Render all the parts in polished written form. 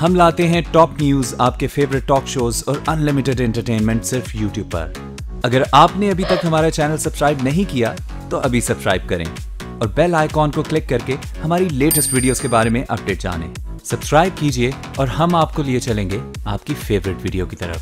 ہم لاتے ہیں ٹاپ نیوز، آپ کے فیوریٹ ٹاک شوز اور انلمیٹڈ انٹرٹینمنٹ صرف یوٹیوب پر۔ اگر آپ نے ابھی تک ہمارا چینل سبسکرائب نہیں کیا تو ابھی سبسکرائب کریں اور بیل آئیکن کو کلک کر کے ہماری لیٹسٹ ویڈیوز کے بارے میں اپڈیٹ جانیں۔ سبسکرائب کیجئے اور ہم آپ کو لیے چلیں گے آپ کی فیوریٹ ویڈیو کی طرف۔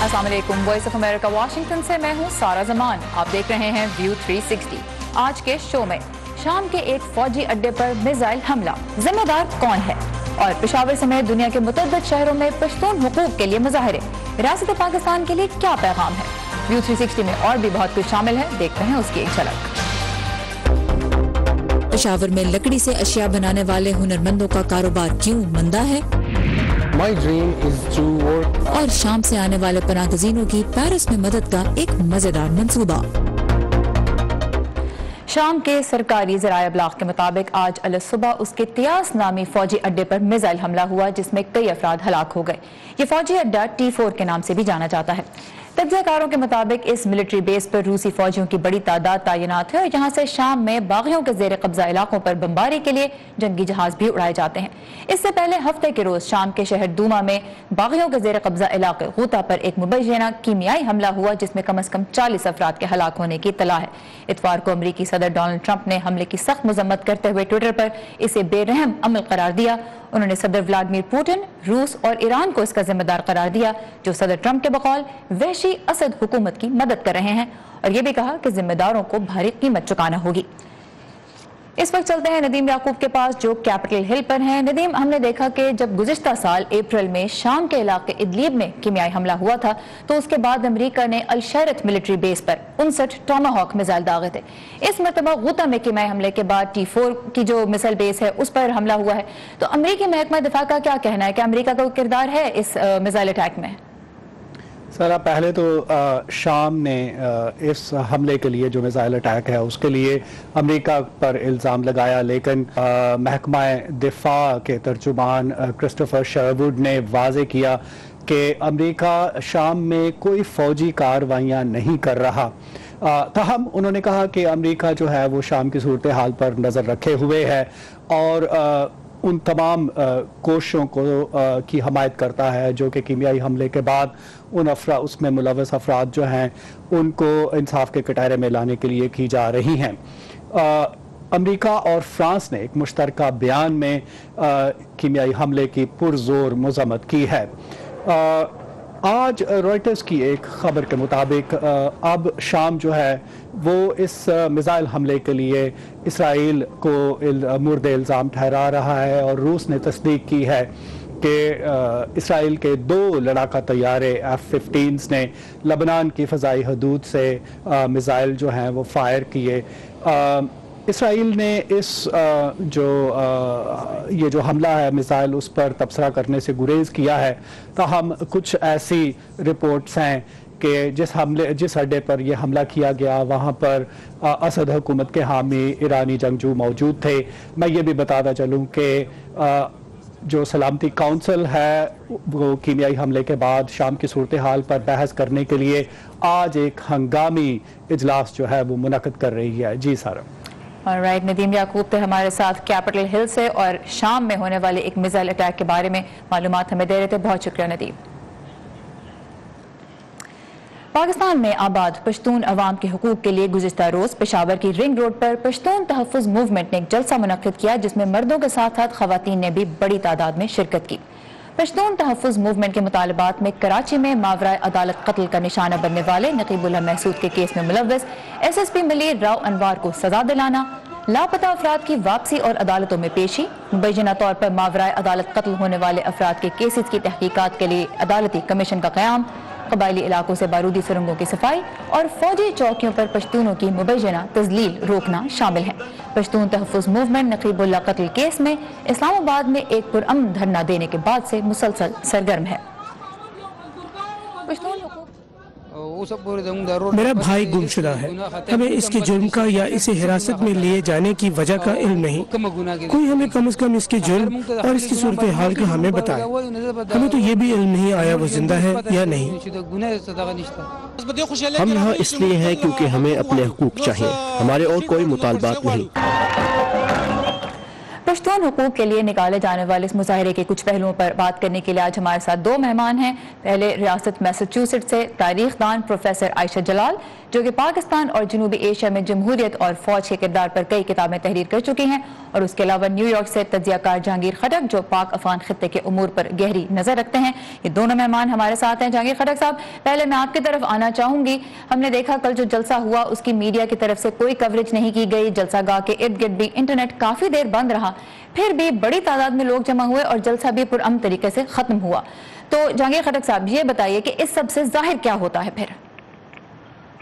السلام علیکم، وائس آف امریکہ واشنگٹن سے میں ہوں سارہ زمان۔ آپ دیکھ رہے ہیں ویو 360۔ آج کے شو میں شام کے ایک فوجی اڈے پر میزائل حملہ، ذمہ دار کون ہے؟ اور پشاور سمیت دنیا کے متعدد شہروں میں پشتون حقوق کے لیے مظاہرے، ریاست پاکستان کے لیے کیا پیغام ہے؟ ویو 360 میں اور بھی بہت کچھ شامل ہے، دیکھتے ہیں اس کی ایک جھلک۔ پشاور میں لکڑی سے اشیاء بنانے والے ہنرمندوں کا کاروبار کیوں مندہ ہے؟ My dream is to work. اور شام سے آنے والے پناہ گزینوں کی پیرس میں مدد کا ایک مزیدار منصوبہ۔ شام کے سرکاری ذرائع ابلاغ کے مطابق آج الصبح اس کے تیاس نامی فوجی اڈے پر میزائل حملہ ہوا، جس میں کئی افراد ہلاک ہو گئے۔ یہ فوجی اڈا T4 کے نام سے بھی جانا جاتا ہے۔ تجزیہ کاروں کے مطابق اس ملٹری بیس پر روسی فوجیوں کی بڑی تعداد تعینات ہے اور یہاں سے شام میں باغیوں کے زیر قبضہ علاقوں پر بمباری کے لیے جنگی جہاز بھی اڑائے جاتے ہیں۔ اس سے پہلے ہفتے کے روز شام کے شہر دوما میں باغیوں کے زیر قبضہ علاقے غوطہ پر ایک مبینہ کیمیائی حملہ ہوا، جس میں کم از کم 40 افراد کے ہلاک ہونے کی اطلاع ہے۔ اتوار کو امریکی صدر ڈونلڈ ٹرمپ نے حملے کی سخت مذمت کرتے ہوئے ٹویٹر پر اسے بے رحم عمل قرار دیا۔ انہوں نے صدر ولادیمیر پوٹن، روس اور ایران کو اس کا ذمہ دار قرار دیا، جو صدر ٹرمپ کے بقول وحشی اسد حکومت کی مدد کر رہے ہیں، اور یہ بھی کہا کہ ذمہ داروں کو بھاری قیمت چکانا ہوگی۔ اس وقت چلتے ہیں ندیم یعقوب کے پاس جو کیپٹل ہل پر ہیں۔ ندیم، ہم نے دیکھا کہ جب گزشتہ سال اپریل میں شام کے علاقے ادلیب میں کیمیائی حملہ ہوا تھا تو اس کے بعد امریکہ نے الشیرت ملٹری بیس پر 59 ٹاماہاک میزائل داغے تھے۔ اس مرتبہ غوطہ میں کیمیائی حملے کے بعد T4 کی جو میزائل بیس ہے اس پر حملہ ہوا ہے، تو امریکی محکمہ دفاع کا کیا کہنا ہے کہ امریکہ کا کوئی کردار ہے اس میزائل اٹیک میں؟ سر، پہلے تو شام نے اس حملے کے لیے جو میزائل اٹیک ہے اس کے لیے امریکہ پر الزام لگایا، لیکن محکمہ دفاع کے ترجمان کرسٹوفر شروڈ نے واضح کیا کہ امریکہ شام میں کوئی فوجی کارروائیاں نہیں کر رہا۔ تاہم انہوں نے کہا کہ امریکہ جو ہے وہ شام کی صورتحال پر نظر رکھے ہوئے ہے اور ان تمام کوششوں کی حمایت کرتا ہے جو کہ کیمیائی حملے کے بعد اس میں ملوث افراد جو ہیں ان کو انصاف کے کٹہرے میں لانے کے لیے کی جا رہی ہیں۔ امریکہ اور فرانس نے ایک مشترکہ بیان میں کیمیائی حملے کی پرزور مذمت کی ہے۔ آج رائٹرز کی ایک خبر کے مطابق اب شام جو ہے وہ اس میزائل حملے کے لیے اسرائیل کو مورد الزام ٹھہرا رہا ہے، اور روس نے تصدیق کی ہے کہ اسرائیل کے 2 لڑاکا طیارے F-15s نے لبنان کی فضائی حدود سے میزائل جو ہیں وہ فائر کیے۔ اسرائیل نے یہ جو حملہ ہے میزائل اس پر تبصرہ کرنے سے گریز کیا ہے، تاہم کچھ ایسی رپورٹس ہیں کہ جس اڈے پر یہ حملہ کیا گیا وہاں پر اسد حکومت کے حامی ایرانی جنگجو موجود تھے۔ میں یہ بھی بتاتا چلوں کہ جو سلامتی کونسل ہے وہ کیمیائی حملے کے بعد شام کی صورتحال پر بحث کرنے کے لیے آج ایک ہنگامی اجلاس جو ہے وہ منعقد کر رہی ہے۔ جی سارا۔ آلرائٹ، ندیم یعقوب تھے ہمارے ساتھ کیپٹل ہل سے اور شام میں ہونے والے ایک میزائل اٹیک کے بارے میں معلومات ہمیں دے رہے تھے۔ بہت شکریہ ندیم۔ پاکستان میں آباد پشتون عوام کے حقوق کے لیے گزشتہ روز پشاور کی رنگ روڈ پر پشتون تحفظ موومنٹ نے ایک جلسہ منعقد کیا، جس میں مردوں کے ساتھ ساتھ خواتین نے بھی بڑی تعداد میں شرکت کی۔ پشتون تحفظ موومنٹ کے مطالبات میں کراچی میں ماورائے عدالت قتل کا نشانہ بننے والے نقیب اللہ محسود کے کیس میں ملوث SSP ملیر راؤ انوار کو سزا دلانا، لاپتہ افراد کی واپسی اور عدالتوں میں پیشی، مبینہ طور پر ماورائے عدالت قتل ہونے والے افراد کے کیسز کی تحقیقات کے لیے عدالتی کمیشن کا قیام، قبائلی علاقوں سے بارودی سرنگوں کی صفائی اور فوجی چوکیوں پر پشتونوں کی مبینہ تذلیل روکنا شامل ہیں۔ پشتون تحفظ موومنٹ نقیب اللہ قتل کیس میں اسلام آباد میں ایک پرامن دھرنا دینے کے بعد سے مسلسل سرگرم ہے۔ میرا بھائی گم شدہ ہے، ہمیں اس کے جرم کا یا اسے حراست میں لیے جانے کی وجہ کا علم نہیں۔ کوئی ہمیں کم از کم اس کے جرم اور اس کی صورتحال کا ہمیں بتائے۔ ہمیں تو یہ بھی علم نہیں آیا وہ زندہ ہے یا نہیں۔ ہم یہاں اس لیے ہیں کیونکہ ہمیں اپنے حقوق چاہیے، ہمارے اور کوئی مطالبات نہیں۔ پشتون انسان حقوق کے لیے نکالے جانے والے اس مظاہرے کے کچھ پہلوؤں پر بات کرنے کے لیے آج ہمارے ساتھ دو مہمان ہیں. پہلے ریاست میساچوسیٹس سے تاریخ دان پروفیسر عائشہ جلال جو کہ پاکستان اور جنوبی ایشیا میں جمہوریت اور فوج کے کردار پر کئی کتابیں تحریر کر چکی ہیں, اور اس کے علاوہ نیو یارک سے تجزیہ کار جہانگیر خٹک جو پاک افغان خطے کے امور پر گہری نظر رکھتے ہیں. یہ دونوں مہمان ہمارے ساتھ ہیں. جہانگیر خٹک صاحب, پہلے میں آپ کی طرف آنا چاہوں گی. ہم نے دیکھا کل جو جلسہ ہوا اس کی میڈیا کی طرف سے کوئی کوریج نہیں کی گئی, جلسہ گاہ کے ارد گرد بھی انٹرنیٹ کافی دیر بند رہا, پھر بھی بڑی تعداد میں لوگ جمع ہوئے اور جلسہ بھی پرامن طریقے سے ختم ہوا. تو جہانگیر خٹک صاحب یہ بتائیے کہ اس سب سے ظاہر کیا ہوتا ہے؟ پھر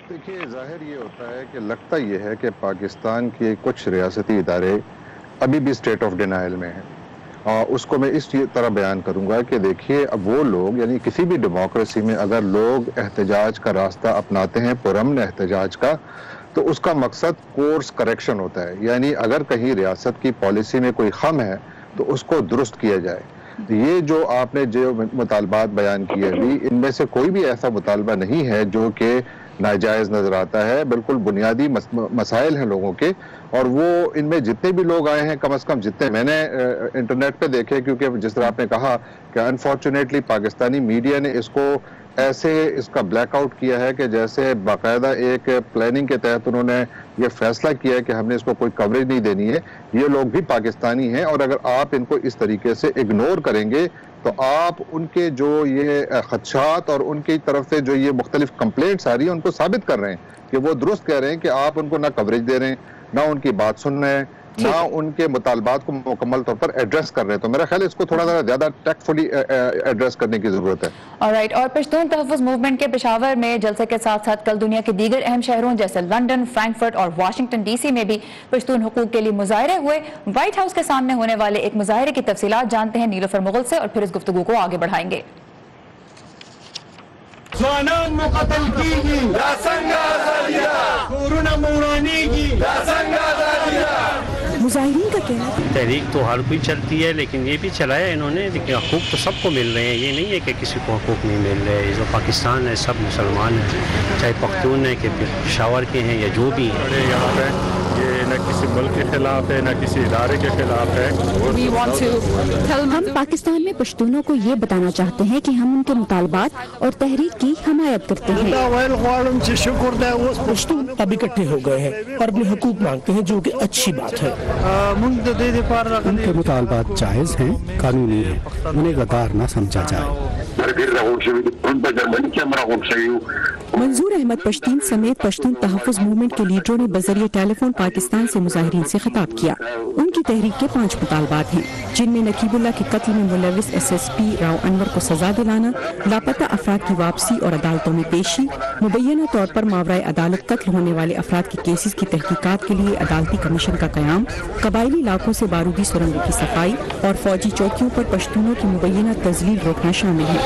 دیکھیے, ظاہر یہ ہوتا ہے کہ لگتا یہ ہے کہ پاکستان کے کچھ ریاستی ادارے ابھی بھی اسٹیٹ آف ڈینائل میں ہیں. اور اس کو میں اس طرح بیان کروں گا کہ دیکھیے, اب وہ لوگ یعنی کسی بھی ڈیموکریسی میں اگر لوگ احتجاج کا راستہ اپناتے ہیں, پرامن احتجاج کا, تو اس کا مقصد کورس کریکشن ہوتا ہے. یعنی اگر کہیں ریاست کی پالیسی میں کوئی خم ہے تو اس کو درست کیا جائے. یہ جو آپ نے جو مطالبات بیان کیے ابھی, ان میں سے کوئی بھی ایسا مطالبہ نہیں ہے جو کہ ناجائز نظر آتا ہے. بالکل بنیادی مسائل ہیں لوگوں کے, اور وہ ان میں جتنے بھی لوگ آئے ہیں, کم از کم جتنے میں نے انٹرنیٹ پہ دیکھے, کیونکہ جس طرح آپ نے کہا کہ انفارچونیٹلی پاکستانی میڈیا نے اس کو ایسے اس کا بلیک آؤٹ کیا ہے کہ جیسے باقاعدہ ایک پلاننگ کے تحت انہوں نے یہ فیصلہ کیا ہے کہ ہم نے اس کو کوئی کوریج نہیں دینی ہے. یہ لوگ بھی پاکستانی ہیں, اور اگر آپ ان کو اس طریقے سے اگنور کریں گے تو آپ ان کے جو یہ خدشات اور ان کی طرف سے جو یہ مختلف کمپلینٹس آ رہی ہیں ان کو ثابت کر رہے ہیں کہ وہ درست کہہ رہے ہیں کہ آپ ان کو نہ کوریج دے رہے ہیں, نہ ان کی بات سن رہے ہیں, نہ ان کے مطالبات کو مکمل طور پر ایڈریس کر رہے ہیں. تو میرا خیال ہے اس کو تھوڑا زیادہ ٹیکٹفلی ایڈریس کرنے کی ضرورت ہے. آلرائٹ, اور پشتون تحفظ موومنٹ کے پشاور میں جلسے کے ساتھ ساتھ کل دنیا کے دیگر اہم شہروں جیسے لندن, فرینکفرٹ اور واشنگٹن ڈی سی میں بھی پشتون حقوق کے لیے مظاہرے ہوئے. وائٹ ہاؤس کے سامنے ہونے والے ایک مظاہرے کی تفصیلات جانتے ہیں نیلوفر مغل سے, اور پھر اس گفتگو کو آگے بڑھائیں گے. مظاہرین کا کہنا ہے تحریک تو ہر کوئی چلتی ہے, لیکن یہ بھی چلایا انہوں نے, لیکن حقوق تو سب کو مل رہے ہیں. یہ نہیں ہے کہ کسی کو حقوق نہیں مل رہے. جو پاکستان ہے سب مسلمان ہیں, چاہے پختون ہیں کہ پشاور کے ہیں یا جو بھی ہیں. یہاں پہ یہ نہ کسی ملک کے خلاف ہے نہ کسی ادارے کے خلاف ہے. ہم پاکستان میں پشتونوں کو یہ بتانا چاہتے ہیں کہ ہم ان کے مطالبات اور تحریک کی حمایت کرتے ہیں. پشتون اب اکٹھے ہو گئے ہیں اور اپنے حقوق مانگتے ہیں, جو کہ اچھی بات ہے. ان کے مطالبات جائز ہیں, قانونی ہیں, انہیں غدار نہ سمجھا جائے. منظور احمد پشتین سمیت پشتون تحفظ موومنٹ کے لیڈروں نے بذریعہ ٹیلی فون پاکستان سے مظاہرین سے خطاب کیا. ان کی تحریک کے 5 مطالبات ہیں, جن میں نقیب اللہ کے قتل میں ملوث ایس ایس پی راؤ انور کو سزا دلانا, لاپتہ افراد کی واپسی اور عدالتوں میں پیشی, مبینہ طور پر ماورائے عدالت قتل ہونے والے افراد کے کیسز کی تحقیقات کے لیے عدالتی کمیشن کا قیام, قبائلی علاقوں سے بارودی سرنگوں کی صفائی اور فوجی چوکیوں پر پشتونوں کی مبینہ تذلیل روکنا شامل ہے.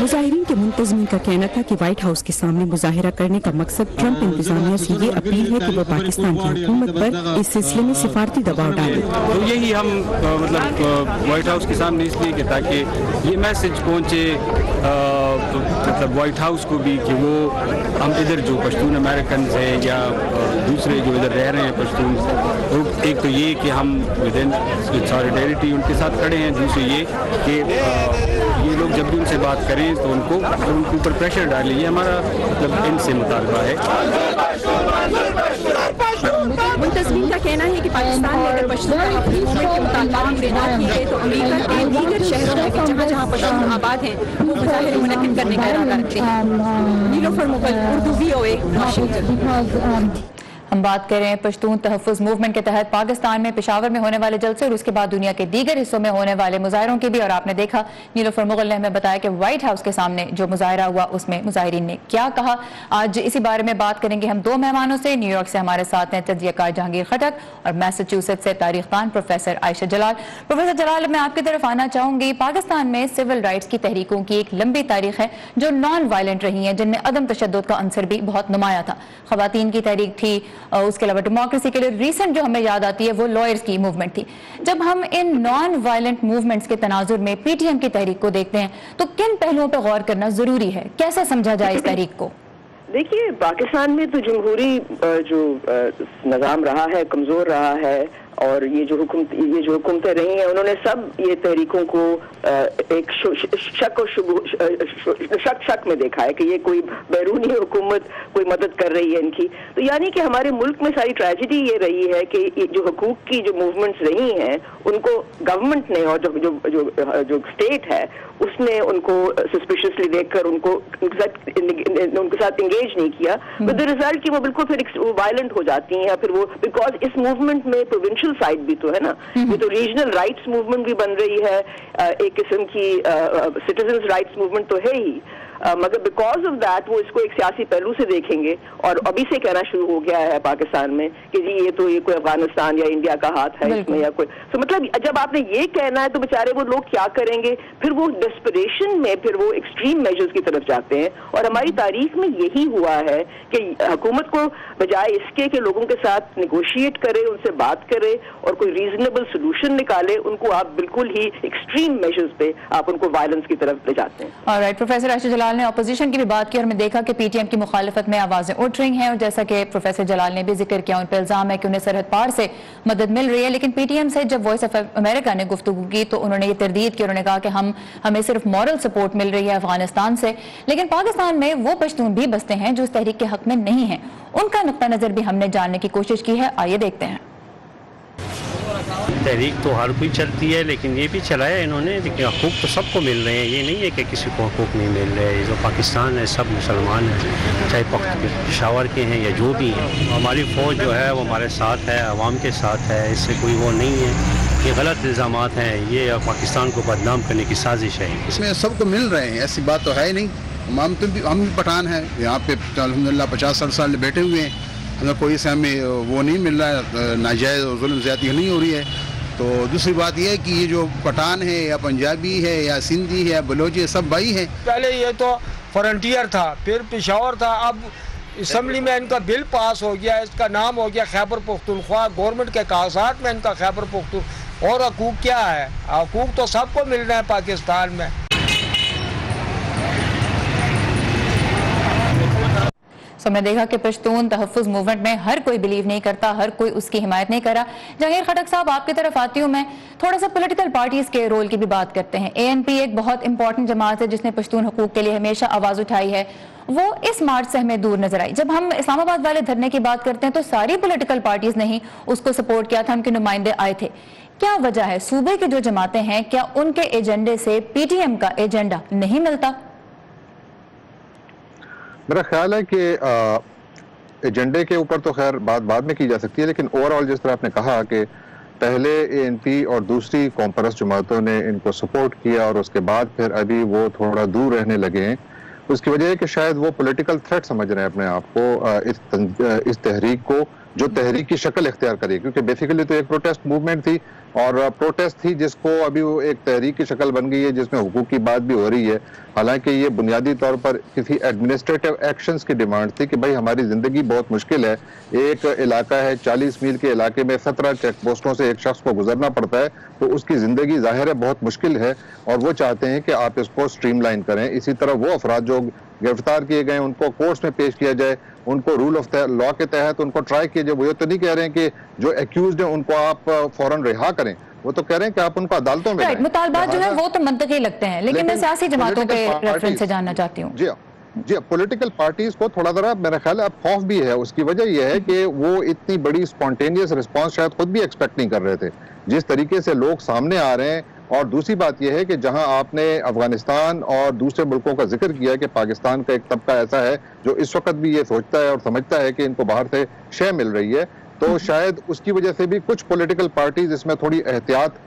مظاہرین کے منتظمین کا کہنا تھا کہ وائٹ ہاؤس کے سامنے مظاہرہ کرنے کا مقصد ٹرمپ انتظامیہ سے یہ اپیل ہے کہ وہ پاکستان کی حکومت پر اس سلسلے میں سفارتی دباؤ ڈالے. تو یہی ہم مطلب وائٹ ہاؤس کے سامنے اس لیے کہ تاکہ یہ میسج پہنچے مطلب وائٹ ہاؤس کو بھی کہ وہ ہم ادھر جو پشتون امریکنز ہیں یا دوسرے جو ادھر رہ رہے ہیں پشتون, ایک تو یہ کہ ہم ود ان سالیڈیرٹی ان کے ساتھ کھڑے ہیں, دوسرے یہ کہ یہ لوگ جب بھی ان سے بات کریں تو ان کو اوپر پریشر ڈالیں. یہ ہمارا مطلب ان سے مطالبہ ہے. منتظمین کا کہنا ہے کہ پاکستان میں اگر پشتون تحفظ موومنٹ کے مطالبات پورے نہ کیے گئے تو امریکہ کے دیگر شہروں میں بھی جہاں جہاں پشتون آباد ہیں وہ مظاہرے منعقد کرنے کا ارادہ رکھتے ہیں. نیلوفر مغل, اردو VOA, واشنگٹن. ہم بات کریں پشتون تحفظ موومنٹ کے تحت پاکستان میں پشاور میں ہونے والے جلسے اور اس کے بعد دنیا کے دیگر حصوں میں ہونے والے مظاہروں کی بھی, اور آپ نے دیکھا نیلوفر مغل نے ہمیں بتایا کہ وائٹ ہاؤس کے سامنے جو مظاہرہ ہوا اس میں مظاہرین نے کیا کہا. آج اسی بارے میں بات کریں گے ہم 2 مہمانوں سے. نیو یارک سے ہمارے ساتھ ہیں تجزیہ کار جہانگیر خٹک, اور میساچوسیٹس سے تاریخ دان پروفیسر عائشہ جلال. پروفیسر جلال, میں آپ کی طرف آنا چاہوں گی. پاکستان میں سول رائٹس کی تحریکوں کی ایک لمبی تاریخ ہے جو نان وائلنٹ رہی ہیں, جن میں عدم تشدد کا عنصر بھی بہت نمایاں تھا. خواتین کی تحریک تھی, اس کے علاوہ ڈیموکریسی کے لیے ریسنٹ جو ہمیں یاد آتی ہے وہ لائرز کی موومنٹ تھی. جب ہم ان نان وائلنٹ موومنٹس کے تناظر میں پی ٹی ایم کی تحریک کو دیکھتے ہیں تو کن پہلوؤں پہ غور کرنا ضروری ہے؟ کیسے سمجھا جائے اس تحریک کو؟ دیکھیے پاکستان میں تو جمہوری جو نظام رہا ہے کمزور رہا ہے، اور یہ جو حکومتیں رہی ہیں انہوں نے سب یہ تحریکوں کو ایک شک میں دیکھا ہے کہ یہ کوئی بیرونی حکومت کوئی مدد کر رہی ہے ان کی. تو یعنی کہ ہمارے ملک میں ساری ٹریجڈی یہ رہی ہے کہ جو حقوق کی جو موومنٹس رہی ہیں ان کو گورنمنٹ نے اور جو اسٹیٹ ہے اس نے ان کو سسپیشسلی دیکھ کر ان کے ساتھ انگیج نہیں کیا، ود دا ریزلٹ کہ وہ بالکل پھر وائلنٹ ہو جاتی ہیں. یا پھر وہ بیکاز اس موومنٹ میں پروونشل سائڈ بھی تو ہے نا، یہ تو ریجنل رائٹس موومنٹ بھی بن رہی ہے، ایک قسم کی سٹیزنز رائٹس موومنٹ تو ہے ہی، مگر بیکاز آف دیٹ وہ اس کو ایک سیاسی پہلو سے دیکھیں گے. اور ابھی سے کہنا شروع ہو گیا ہے پاکستان میں کہ جی یہ کوئی افغانستان یا انڈیا کا ہاتھ ہے اس میں یا کوئی. تو مطلب جب آپ نے یہ کہنا ہے تو بیچارے وہ لوگ کیا کریں گے؟ پھر وہ ڈسپریشن میں پھر وہ ایکسٹریم میجرز کی طرف جاتے ہیں. اور ہماری تاریخ میں یہی ہوا ہے کہ حکومت کو بجائے اس کے کہ لوگوں کے ساتھ نیگوشیٹ کرے، ان سے بات کرے اور کوئی ریزنیبل سولوشن نکالے، ان کو آپ بالکل ہی ایکسٹریم میجرز پہ آپ ان کو وائلنس کی طرف لے جاتے ہیں. آلرائٹ، پروفیسر راشد جلال نے اپوزیشن کی بھی بات کی اور ہم نے دیکھا کہ پی ٹی ایم کی مخالفت میں آوازیں اٹھ رہی ہیں، اور جیسا کہ پروفیسر جلال نے بھی ذکر کیا ان پہ الزام ہے کہ انہیں سرحد پار سے مدد مل رہی ہے. لیکن پی ٹی ایم سے جب وائس آف امریکہ نے گفتگو کی تو انہوں نے یہ تردید کی، انہوں نے کہا کہ ہمیں صرف مورل سپورٹ مل رہی ہے افغانستان سے، لیکن پاکستان میں وہ پشتون بھی بستے ہیں جو اس تحریک کے حق میں نہیں ہیں. ان کا نقطہ نظر بھی ہم نے جاننے کی کوشش کی ہے، آئیے دیکھتے ہیں. تحریک تو ہر کوئی چلتی ہے، لیکن یہ بھی چلایا انہوں نے، لیکن حقوق تو سب کو مل رہے ہیں. یہ نہیں ہے کہ کسی کو حقوق نہیں مل رہے. جو پاکستان ہے سب مسلمان ہیں، چاہے پشاور کے ہیں یا جو بھی ہیں. ہماری فوج جو ہے وہ ہمارے ساتھ ہے، عوام کے ساتھ ہے، اس سے کوئی وہ نہیں ہے. یہ غلط الزامات ہیں، یہ پاکستان کو بدنام کرنے کی سازش ہے. اس میں سب کو مل رہے ہیں، ایسی بات تو ہے ہی نہیں. ہم بھی پٹھان ہیں یہاں پہ الحمدللہ 50-60 سال بیٹھے ہوئے ہیں. ہمیں کوئی سے ہمیں وہ نہیں مل رہا ہے، ناجائز اور ظلم زیادتی نہیں ہو رہی ہے. تو دوسری بات یہ ہے کہ یہ جو پٹھان ہے یا پنجابی ہے یا سندھی ہے یا بلوچی سب بھائی ہیں. پہلے یہ تو فرنٹیئر تھا، پھر پشاور تھا، اب اسمبلی میں ان کا بل پاس ہو گیا، اس کا نام ہو گیا خیبر پختونخوا. گورنمنٹ کے کاغذات میں ان کا خیبر پختون. اور حقوق کیا ہے؟ حقوق تو سب کو مل رہے ہیں پاکستان میں. ہم نے دیکھا کہ پشتون تحفظ موومنٹ میں ہر کوئی بلیو نہیں کرتا، ہر کوئی اس کی حمایت نہیں کرا. جہانگیر خٹک صاحب آپ کی طرف آتی ہوں میں، تھوڑا سا پولیٹیکل پارٹیز کے رول کی بھی بات کرتے ہیں. اے این پی ایک بہت امپورٹنٹ جماعت ہے جس نے پشتون حقوق کے لیے ہمیشہ آواز اٹھائی ہے، وہ اس مارچ سے ہمیں دور نظر آئی. جب ہم اسلام آباد والے دھرنے کی بات کرتے ہیں تو ساری پولیٹیکل پارٹیز نے ہی اس کو سپورٹ کیا تھا، ان کے نمائندے آئے تھے. کیا وجہ ہے؟ صوبے کی جو جماعتیں ہیں کیا ان کے ایجنڈے سے پی ٹی ایم کا ایجنڈا نہیں ملتا؟ میرا خیال ہے کہ ایجنڈے کے اوپر تو خیر بات بعد میں کی جا سکتی ہے، لیکن اوور آل جس طرح آپ نے کہا کہ پہلے اے این پی اور دوسری کامپرس جماعتوں نے ان کو سپورٹ کیا اور اس کے بعد پھر ابھی وہ تھوڑا دور رہنے لگے ہیں. اس کی وجہ ہے کہ شاید وہ پولیٹیکل تھریٹ سمجھ رہے ہیں اپنے آپ کو اس تحریک کو، جو تحریک کی شکل اختیار کری، کیونکہ بیسیکلی تو ایک پروٹیسٹ موومنٹ تھی اور پروٹیسٹ تھی جس کو ابھی وہ ایک تحریک کی شکل بن گئی ہے جس میں حقوق کی بات بھی ہو رہی ہے. حالانکہ یہ بنیادی طور پر کسی ایڈمنسٹریٹو ایکشنز کی ڈیمانڈ تھی کہ بھائی ہماری زندگی بہت مشکل ہے. ایک علاقہ ہے 40 میل کے علاقے میں 17 چیک پوسٹوں سے ایک شخص کو گزرنا پڑتا ہے، تو اس کی زندگی ظاہر ہے بہت مشکل ہے اور وہ چاہتے ہیں کہ آپ اس کو سٹریم لائن کریں. اسی طرح وہ افراد جو گرفتار کیے گئے ان کو کورٹس میں پیش کیا جائے، ان کو رول آف لا کے تحت ان کو ٹرائی کیا جائے. وہ یہ تو نہیں کہہ رہے ہیں کہ جو ایکیوزڈ ہیں ان کو آپ فوراً رہا کریں، وہ تو کہہ رہے ہیں کہ آپ ان کو عدالتوں میں لائیں. مطالبات جو ہیں وہ تو منطقی لگتے ہیں، لیکن میں سیاسی جماعتوں کے ریفرنس سے جاننا چاہتی ہوں. جی پولیٹیکل پارٹیز کو تھوڑا ذرا میرا خیال ہے اب خوف بھی ہے. اس کی وجہ یہ ہے کہ وہ اتنی بڑی سپونٹینیس رسپانس شاید خود بھی ایکسپیکٹ نہیں کر رہے تھے جس طریقے سے لوگ سامنے آ رہے ہیں. اور دوسری بات یہ ہے کہ جہاں آپ نے افغانستان اور دوسرے ملکوں کا ذکر کیا کہ پاکستان کا ایک طبقہ ایسا ہے جو اس وقت بھی یہ سوچتا ہے اور سمجھتا ہے کہ ان کو باہر سے شے مل رہی ہے، تو شاید اس کی وجہ سے بھی کچھ پولیٹیکل پارٹیز اس میں تھوڑی احتیاط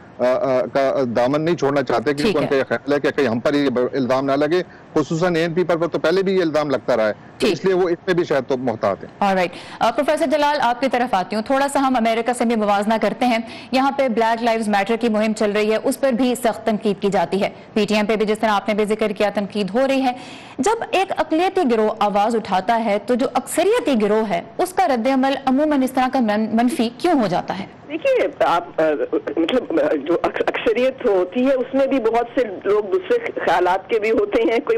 کا دامن نہیں چھوڑنا چاہتے، کیونکہ ان کا یہ خیال ہے کہ کہیں ہم پر یہ الزام نہ لگے. خصوصاً اے این پی پر تو پہلے بھی یہ الزام لگتا رہا ہے، تو اس لیے وہ اس میں بھی شاید تو محتاط ہیں. آلرائٹ، پروفیسر جلال آپ کی طرف آتی ہوں. تھوڑا سا ہم امریکہ سے بھی موازنہ کرتے ہیں. یہاں پہ بلیک لائیوز میٹر کی مہم چل رہی ہے، اس پر بھی سخت تنقید کی جاتی ہے. پی ٹی ایم پہ بھی جس طرح آپ نے بھی ذکر کیا تنقید ہو رہی ہے. جب ایک اقلیتی گروہ آواز اٹھاتا ہے تو جو اکثریتی گروہ ہے اس کا رد عمل عموماً اس طرح کا منفی کیوں ہو جاتا ہے؟ دیکھیے آپ مطلب جو اکثریت ہوتی ہے اس میں بھی بہت سے لوگ دوسرے خیالات کے بھی ہوتے ہیں. کوئی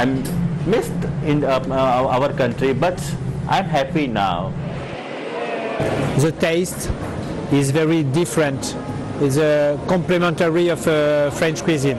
I'm missed in our country, but I'm happy now. The taste is very different. It's a complementary of French cuisine.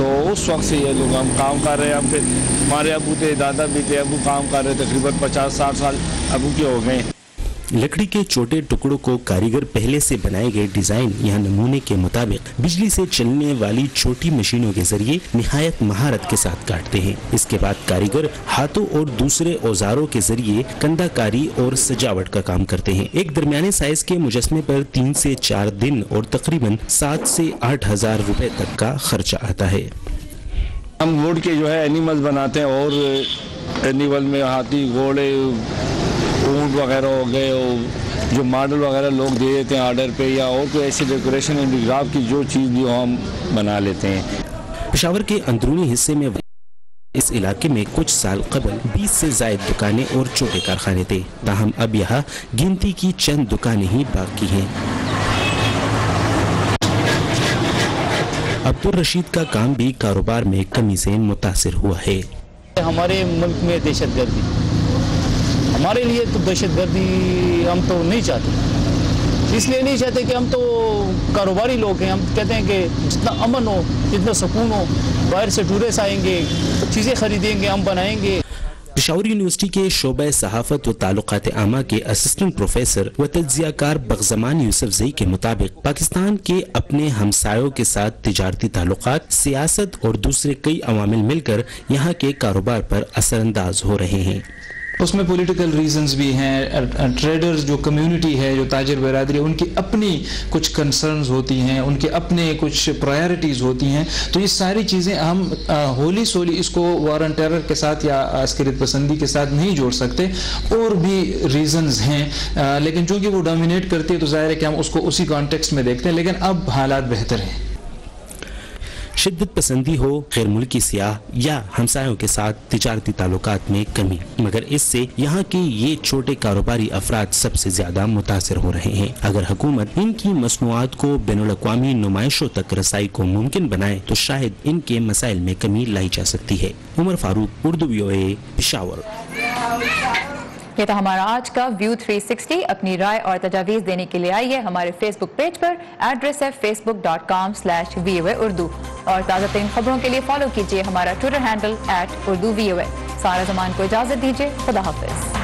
تو اس وقت سے یہ لوگ ہم کام کر رہے ہیں. ہمارے ابو تھے, دادا بھی تھے, ابو کام کر رہے, تقریباً 50-60 سال ابو کے ہو گئے. لکڑی کے چھوٹے ٹکڑوں کو کاریگر پہلے سے بنائے گئے ڈیزائن یا نمونے کے مطابق بجلی سے چلنے والی چھوٹی مشینوں کے ذریعے نہایت مہارت کے ساتھ کاٹتے ہیں. اس کے بعد کاریگر ہاتھوں اور دوسرے اوزاروں کے ذریعے کندہ کاری اور سجاوٹ کا کام کرتے ہیں. ایک درمیانے سائز کے مجسمے پر 3 سے 4 دن اور تقریباً 7 سے 8 ہزار روپے تک کا خرچہ آتا ہے. ہم ووڈ کے جو ہے اینیمل بناتے ہیں, اور اینیمل میں ہاتھی, گھوڑے, اونٹ وغیرہ ہو گئے, اور جو ماڈل وغیرہ لوگ دے دیتے ہیں آرڈر پہ, یا اور کوئی ایسی ڈیکوریشن ہینڈیکرافٹ کی جو چیز بھی ہو ہم بنا لیتے ہیں. پشاور کے اندرونی حصے میں اس علاقے میں کچھ سال قبل 20 سے زائد دکانیں اور چھوٹے کارخانے تھے, تاہم اب یہاں گنتی کی چند دکانیں ہی باقی ہیں. عبدالرشید کا کام بھی کاروبار میں کمی سے متاثر ہوا ہے. ہمارے ملک میں دہشت گردی, ہمارے لیے تو دہشت گردی ہم تو نہیں چاہتے. اس لیے نہیں چاہتے کہ ہم تو کاروباری لوگ ہیں. ہم کہتے ہیں کہ جتنا امن ہو, جتنا سکون ہو, باہر سے ٹورسٹ آئیں گے, چیزیں خریدیں گے, ہم بنائیں گے. پشاور یونیورسٹی کے شعبہ صحافت و تعلقات عامہ کے اسسٹنٹ پروفیسر و تجزیہ کار بغزمان یوسف زئی کے مطابق پاکستان کے اپنے ہمسایوں کے ساتھ تجارتی تعلقات, سیاست اور دوسرے کئی عوامل مل کر یہاں کے کاروبار پر اثر انداز ہو رہے ہیں. اس میں پولیٹیکل ریزنز بھی ہیں. ٹریڈرز جو کمیونٹی ہے, جو تاجر برادری, ان کی اپنی کچھ کنسرنز ہوتی ہیں, ان کے اپنے کچھ پرائیورٹیز ہوتی ہیں. تو یہ ساری چیزیں ہم ہولی سولی اس کو وار اینڈ ٹیرر کے ساتھ یا عسکریت پسندی کے ساتھ نہیں جوڑ سکتے. اور بھی ریزنز ہیں, لیکن چونکہ وہ ڈومینیٹ کرتی ہے تو ظاہر ہے کہ ہم اس کو اسی کانٹیکسٹ میں دیکھتے ہیں. لیکن اب حالات بہتر ہیں. شدت پسندی ہو, غیر ملکی سیاح یا ہمسایوں کے ساتھ تجارتی تعلقات میں کمی, مگر اس سے یہاں کے یہ چھوٹے کاروباری افراد سب سے زیادہ متاثر ہو رہے ہیں. اگر حکومت ان کی مصنوعات کو بین الاقوامی نمائشوں تک رسائی کو ممکن بنائے تو شاید ان کے مسائل میں کمی لائی جا سکتی ہے. عمر فاروق, اردو VOA, پشاور. یہ تھا ہمارا آج کا ویو 360. اپنی رائے اور تجاویز دینے کے لیے آئیے ہمارے فیس بک پیج پر, ایڈریس ہے facebook.com/VOA اردو. اور تازہ ترین خبروں کے لیے فالو کیجیے ہمارا ٹویٹر ہینڈل @urduVOA. سارا زمان کو اجازت دیجیے. خدا حافظ.